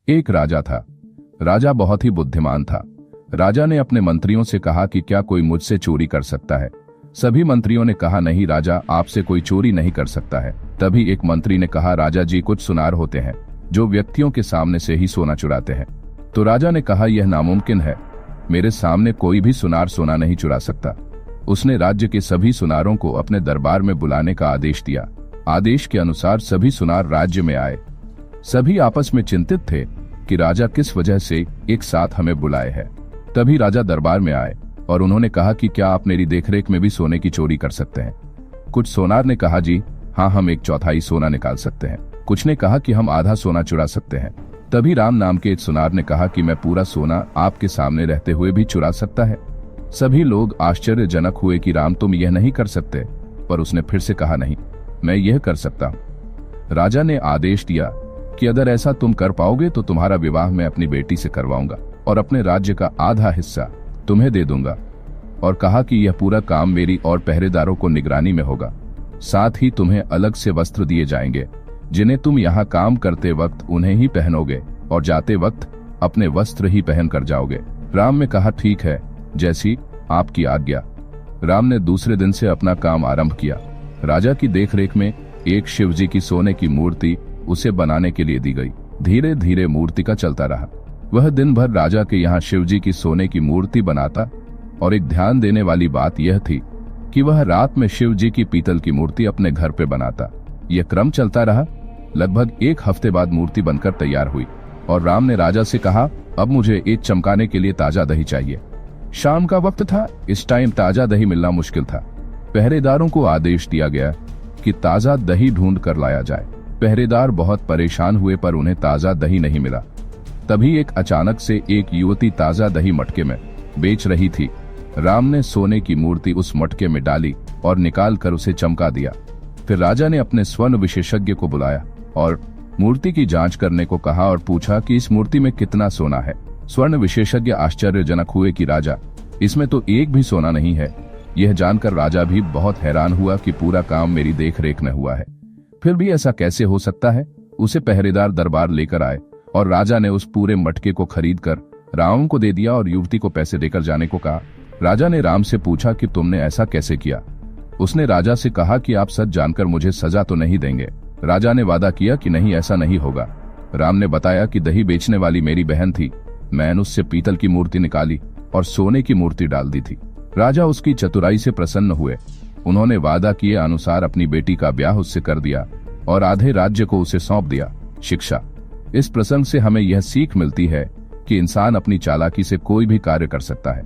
एक राजा था। राजा बहुत ही बुद्धिमान था। राजा ने अपने मंत्रियों से कहा कि क्या कोई मुझसे चोरी कर सकता है। सभी मंत्रियों ने कहा नहीं राजा, आपसे कोई चोरी नहीं कर सकता है। तभी एक मंत्री ने कहा राजा जी, कुछ सुनार होते हैं जो व्यक्तियों के सामने से ही सोना चुराते हैं। तो राजा ने कहा यह नामुमकिन है, मेरे सामने कोई भी सुनार सोना नहीं चुरा सकता। उसने राज्य के सभी सुनारों को अपने दरबार में बुलाने का आदेश दिया। आदेश के अनुसार सभी सुनार राज्य में आए। सभी आपस में चिंतित थे कि राजा किस वजह से एक साथ हमें बुलाए है। तभी राजा दरबार में आए और उन्होंने कहा कि क्या आप मेरी देखरेख में भी सोने की चोरी कर सकते हैं। कुछ सोनार ने कहा जी हाँ, हम 1/4 सोना निकाल सकते हैं। कुछ ने कहा कि हम आधा सोना चुरा सकते हैं। तभी राम नाम के एक सुनार ने कहा कि मैं पूरा सोना आपके सामने रहते हुए भी चुरा सकता है। सभी लोग आश्चर्यजनक हुए कि राम तुम यह नहीं कर सकते, पर उसने फिर से कहा नहीं, मैं यह कर सकता हूं। राजा ने आदेश दिया कि अगर ऐसा तुम कर पाओगे तो तुम्हारा विवाह मैं अपनी बेटी से करवाऊंगा और अपने राज्य का आधा हिस्सा तुम्हें दे दूंगा। और कहा कि यह पूरा काम मेरी और पहरेदारों को निगरानी में होगा। साथ ही तुम्हें अलग से वस्त्र दिए जाएंगे जिन्हें तुम यहाँ काम करते वक्त उन्हें ही पहनोगे और जाते वक्त अपने वस्त्र ही पहन कर जाओगे। राम ने कहा ठीक है, जैसी आपकी आज्ञा। राम ने दूसरे दिन से अपना काम आरंभ किया। राजा की देखरेख में एक शिवजी की सोने की मूर्ति उसे बनाने के लिए दी गई। धीरे धीरे मूर्ति का चलता रहा। वह दिन भर राजा के यहाँ शिवजी की सोने की मूर्ति बनाता और एक ध्यान देने वाली बात यह थी कि वह रात में शिवजी की पीतल की मूर्ति अपने घर पे बनाता। यह क्रम चलता रहा। लगभग 1 हफ्ते बाद मूर्ति बनकर तैयार हुई और राम ने राजा से कहा अब मुझे ईद चमकाने के लिए ताजा दही चाहिए। शाम का वक्त था, इस टाइम ताजा दही मिलना मुश्किल था। पहरेदारों को आदेश दिया गया कि ताजा दही ढूंढ कर लाया जाए। पहरेदार बहुत परेशान हुए पर उन्हें ताजा दही नहीं मिला। तभी एक अचानक से एक युवती ताजा दही मटके में बेच रही थी। राम ने सोने की मूर्ति उस मटके में डाली और निकाल कर उसे चमका दिया। फिर राजा ने अपने स्वर्ण विशेषज्ञ को बुलाया और मूर्ति की जांच करने को कहा और पूछा कि इस मूर्ति में कितना सोना है। स्वर्ण विशेषज्ञ आश्चर्यजनक हुए कि राजा, इसमें तो एक भी सोना नहीं है। यह जानकर राजा भी बहुत हैरान हुआ कि पूरा काम मेरी देखरेख में हुआ है, फिर भी ऐसा कैसे हो सकता है। उसे पहरेदार दरबार लेकर आए और राजा ने उस पूरे मटके को खरीदकर राम को दे दिया और युवती को पैसे देकर जाने को कहा। राजा ने राम से पूछा कि तुमने ऐसा कैसे किया। उसने राजा से कहा कि आप सच जानकर मुझे सजा तो नहीं देंगे। राजा ने वादा किया कि नहीं, ऐसा नहीं होगा। राम ने बताया कि दही बेचने वाली मेरी बहन थी, मैंने उससे पीतल की मूर्ति निकाली और सोने की मूर्ति डाल दी थी। राजा उसकी चतुराई से प्रसन्न हुए। उन्होंने वादा किए अनुसार अपनी बेटी का ब्याह उससे कर दिया और आधे राज्य को उसे सौंप दिया। शिक्षा। इस प्रसंग से हमें यह सीख मिलती है कि इंसान अपनी चालाकी से कोई भी कार्य कर सकता है।